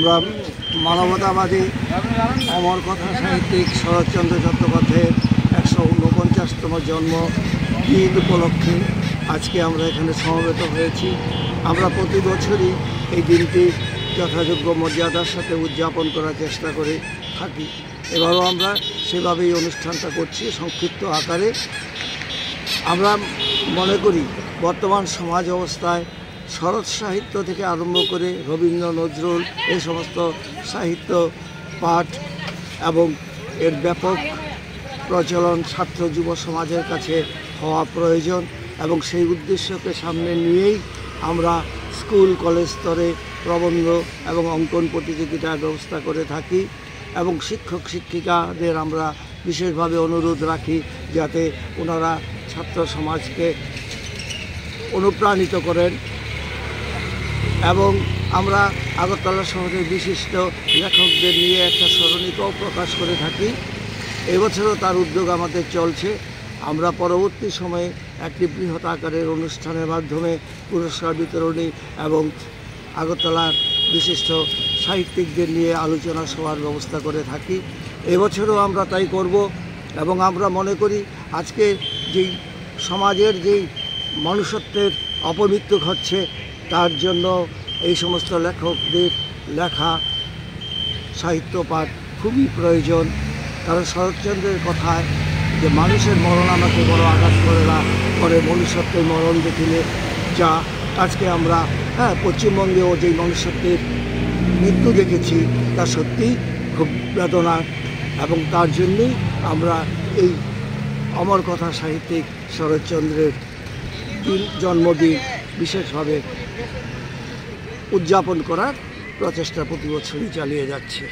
আমরা মানবতাবাদী অমর কথা সাহিত্যিক শরৎচন্দ্র চট্টোপাধ্যায়ের 149তম জন্মদিন উপলক্ষে আজকে আমরা এখানে সমবেত হয়েছি। আমরা প্রতি বছরই এই দিনটি যথাযোগ্য মর্যাদার সাথে উদযাপন করার চেষ্টা করে থাকি। এবারও আমরা সেভাবেই অনুষ্ঠানটা করছি সংক্ষিপ্ত আকারে। আমরা মনে করি বর্তমান সমাজ অবস্থায় শরৎ সাহিত্য থেকে আরম্ভ করে রবীন্দ্র নজরুল এই সমস্ত সাহিত্য পাঠ এবং এর ব্যাপক প্রচলন ছাত্র যুব সমাজের কাছে হওয়া প্রয়োজন এবং সেই উদ্দেশ্যকে সামনে নিয়েই আমরা স্কুল কলেজ স্তরে প্রবন্ধ এবং অঙ্কন প্রতিযোগিতার ব্যবস্থা করে থাকি এবং শিক্ষক শিক্ষিকাদের আমরা বিশেষভাবে অনুরোধ রাখি যাতে ওনারা ছাত্র সমাজকে অনুপ্রাণিত করেন। এবং আমরা আগরতলা শহরের বিশিষ্ট লেখকদের নিয়ে একটা স্মরণিকাও প্রকাশ করে থাকি। এবছরও তার উদ্যোগ আমাদের চলছে। আমরা পরবর্তী সময়ে একটি বৃহৎ আকারের অনুষ্ঠানের মাধ্যমে পুরস্কার বিতরণী এবং আগরতলার বিশিষ্ট সাহিত্যিকদের নিয়ে আলোচনা সভার ব্যবস্থা করে থাকি। এবছরও আমরা তাই করব এবং আমরা মনে করি আজকে যেই সমাজের যেই মনুষ্যত্বের অপমৃত্যু ঘটছে তার জন্য এই সমস্ত লেখকদের লেখা সাহিত্য পাঠ খুবই প্রয়োজন। কারণ শরৎচন্দ্রের কথায় যে মানুষের মরণ আমাকে বড় আঘাত করে না, করে মনুষ্যত্বের মরণ দেখিলে, যা আজকে আমরা পশ্চিমবঙ্গেও যেই মনুষ্যত্বের মৃত্যু দেখেছি তা সত্যিই খুব বেদনা এবং তার জন্যই আমরা এই অমর কথা সাহিত্যিক শরৎচন্দ্রের জন্মদিন বিশেষভাবে উদযাপন করার প্রচেষ্টা প্রতি বছরই চালিয়ে যাচ্ছে।